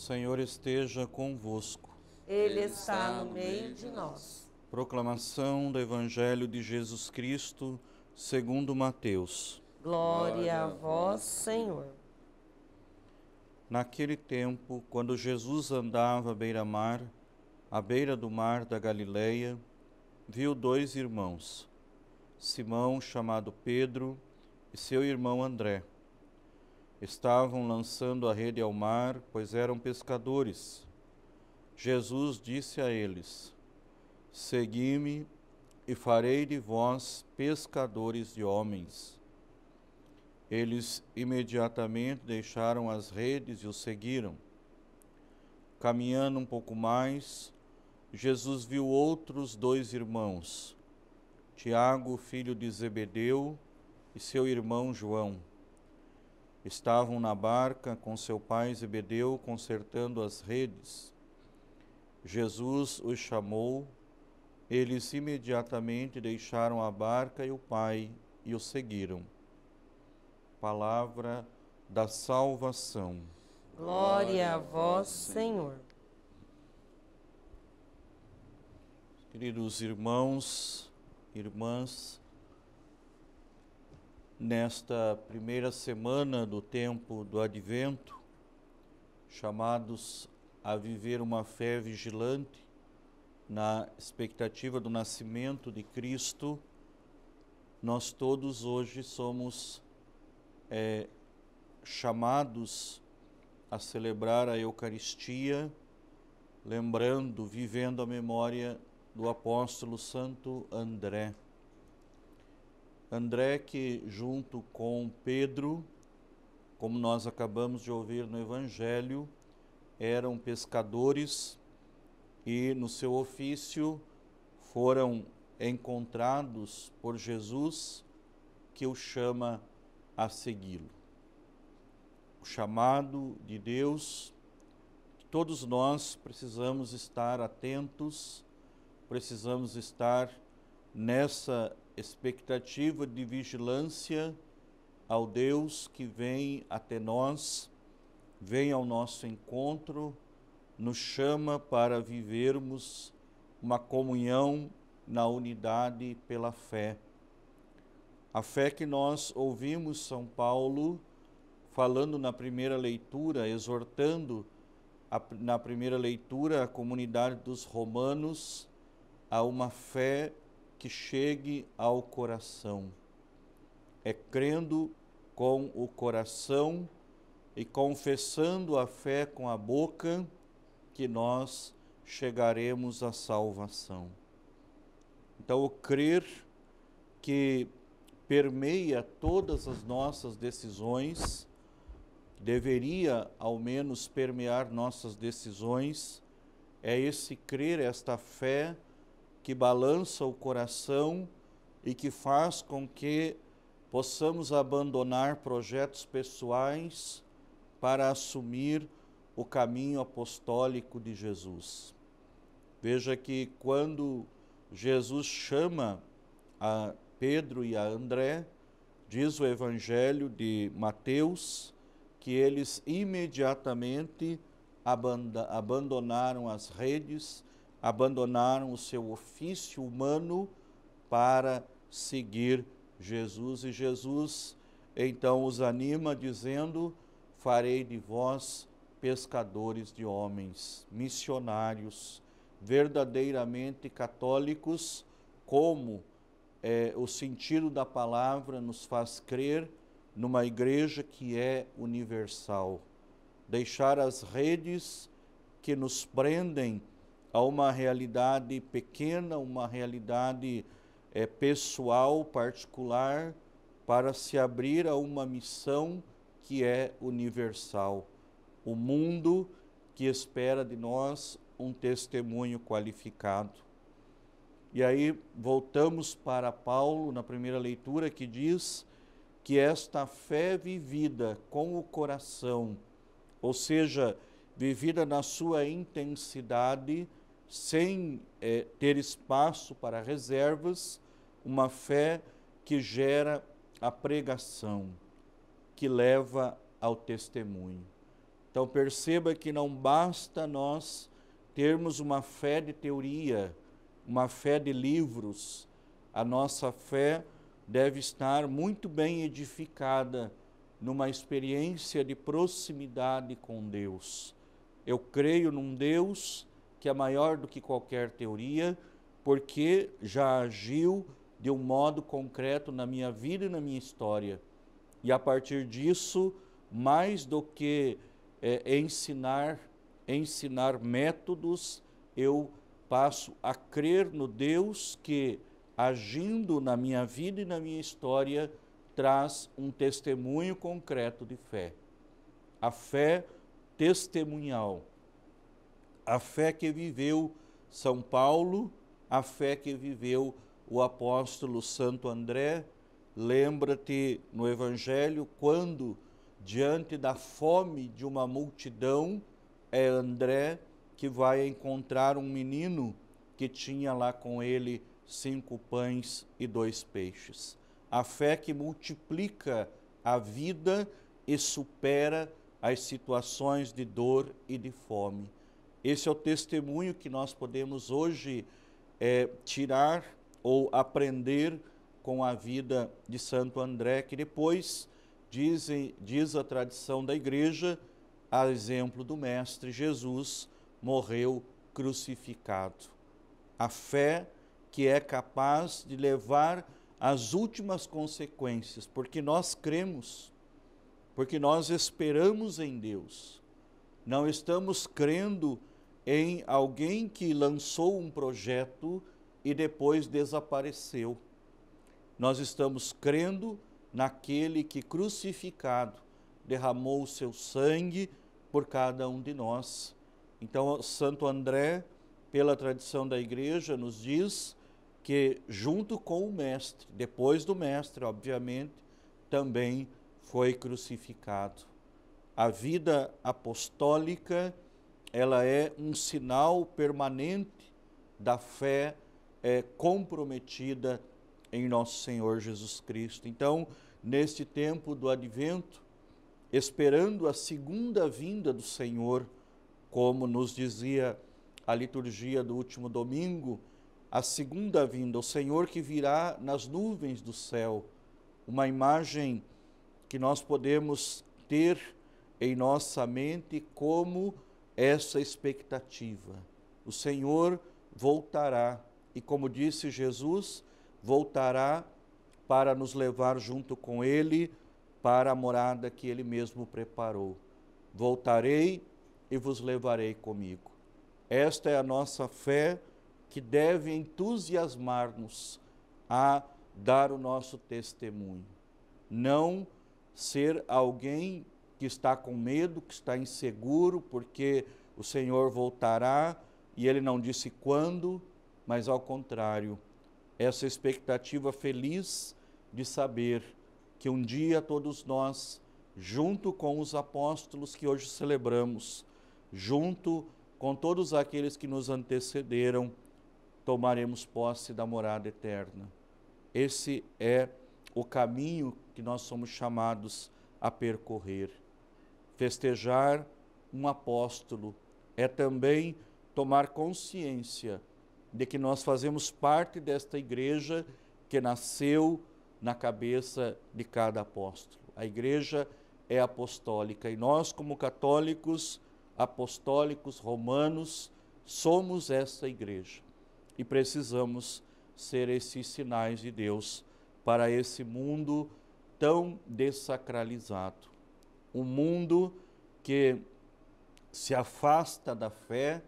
Senhor esteja convosco. Ele está no meio de nós. Proclamação do Evangelho de Jesus Cristo, segundo Mateus. Glória a vós, Senhor. Naquele tempo, quando Jesus andava à beira-mar, à beira do mar da Galileia, viu dois irmãos, Simão, chamado Pedro, e seu irmão André. Estavam lançando a rede ao mar, pois eram pescadores. Jesus disse a eles: Segui-me e farei de vós pescadores de homens. Eles imediatamente deixaram as redes e o seguiram. Caminhando um pouco mais, Jesus viu outros dois irmãos, Tiago, filho de Zebedeu, e seu irmão João. Estavam na barca com seu pai Zebedeu, consertando as redes. Jesus os chamou, eles imediatamente deixaram a barca e o pai e o seguiram. Palavra da salvação. Glória a vós, Senhor. Queridos irmãos, irmãs, nesta primeira semana do tempo do Advento, chamados a viver uma fé vigilante, na expectativa do nascimento de Cristo, nós todos hoje somos chamados a celebrar a Eucaristia, lembrando, vivendo a memória do apóstolo Santo André. André que, junto com Pedro, como nós acabamos de ouvir no Evangelho, eram pescadores e no seu ofício foram encontrados por Jesus, que o chama a segui-lo. O chamado de Deus, todos nós precisamos estar atentos, precisamos estar nessa expectativa de vigilância ao Deus que vem até nós, vem ao nosso encontro, nos chama para vivermos uma comunhão na unidade pela fé. A fé que nós ouvimos São Paulo falando na primeira leitura, exortando na primeira leitura a comunidade dos romanos a uma fé que chegue ao coração. É crendo com o coração e confessando a fé com a boca que nós chegaremos à salvação. Então, o crer que permeia todas as nossas decisões, deveria ao menos permear nossas decisões, é esse crer, esta fé que balança o coração e que faz com que possamos abandonar projetos pessoais para assumir o caminho apostólico de Jesus. Veja que quando Jesus chama a Pedro e a André, diz o Evangelho de Mateus, que eles imediatamente abandonaram as redes, abandonaram o seu ofício humano para seguir Jesus. E Jesus então os anima dizendo: farei de vós pescadores de homens, missionários, verdadeiramente católicos, como o sentido da palavra nos faz crer numa igreja que é universal. Deixar as redes que nos prendem a uma realidade pequena, uma realidade pessoal, particular, para se abrir a uma missão que é universal. O mundo que espera de nós um testemunho qualificado. E aí voltamos para Paulo, na primeira leitura, que diz que esta fé vivida com o coração, ou seja, vivida na sua intensidade, sem ter espaço para reservas, uma fé que gera a pregação, que leva ao testemunho. Então perceba que não basta nós termos uma fé de teoria, uma fé de livros. A nossa fé deve estar muito bem edificada numa experiência de proximidade com Deus. Eu creio num Deus que é maior do que qualquer teoria, porque já agiu de um modo concreto na minha vida e na minha história. E a partir disso, mais do que ensinar métodos, eu passo a crer no Deus que, agindo na minha vida e na minha história, traz um testemunho concreto de fé. A fé testemunhal. A fé que viveu São Paulo, a fé que viveu o apóstolo Santo André. Lembra-te no Evangelho, quando, diante da fome de uma multidão, é André que vai encontrar um menino que tinha lá com ele 5 pães e 2 peixes. A fé que multiplica a vida e supera as situações de dor e de fome. Esse é o testemunho que nós podemos hoje tirar ou aprender com a vida de Santo André, que depois, diz a tradição da igreja, a exemplo do Mestre Jesus, morreu crucificado. A fé que é capaz de levar às últimas consequências, porque nós cremos, porque nós esperamos em Deus. Não estamos crendo em alguém que lançou um projeto e depois desapareceu. Nós estamos crendo naquele que, crucificado, derramou o seu sangue por cada um de nós. Então, Santo André, pela tradição da igreja, nos diz que, junto com o Mestre, depois do Mestre, obviamente, também foi crucificado. A vida apostólica, ela é um sinal permanente da fé comprometida em nosso Senhor Jesus Cristo. Então, neste tempo do Advento, esperando a segunda vinda do Senhor, como nos dizia a liturgia do último domingo, a segunda vinda, o Senhor que virá nas nuvens do céu, uma imagem que nós podemos ter em nossa mente como essa expectativa. O Senhor voltará e, como disse Jesus, voltará para nos levar junto com Ele para a morada que Ele mesmo preparou. Voltarei e vos levarei comigo. Esta é a nossa fé que deve entusiasmar-nos a dar o nosso testemunho. Não ser alguém que está com medo, que está inseguro, porque o Senhor voltará e Ele não disse quando, mas ao contrário, essa expectativa feliz de saber que um dia todos nós, junto com os apóstolos que hoje celebramos, junto com todos aqueles que nos antecederam, tomaremos posse da morada eterna. Esse é o caminho que nós somos chamados a percorrer. Festejar um apóstolo é também tomar consciência de que nós fazemos parte desta igreja que nasceu na cabeça de cada apóstolo. A igreja é apostólica e nós, como católicos, apostólicos, romanos, somos essa igreja e precisamos ser esses sinais de Deus para esse mundo tão dessacralizado. Um mundo que se afasta da fé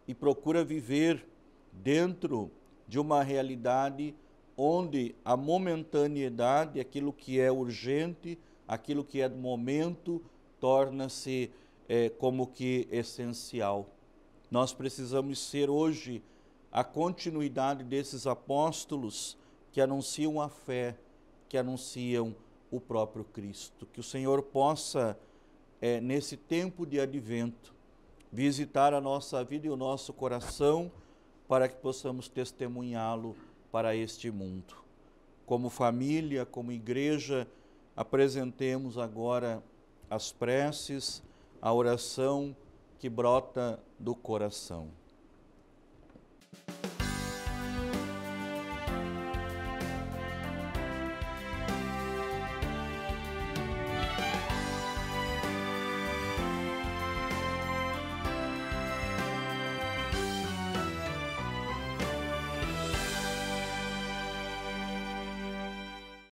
e procura viver dentro de uma realidade onde a momentaneidade, aquilo que é urgente, aquilo que é do momento, torna-se como que essencial. Nós precisamos ser hoje a continuidade desses apóstolos que anunciam a fé, que anunciam o próprio Cristo. Que o Senhor possa, nesse tempo de advento, visitar a nossa vida e o nosso coração para que possamos testemunhá-lo para este mundo. Como família, como igreja, apresentemos agora as preces, a oração que brota do coração.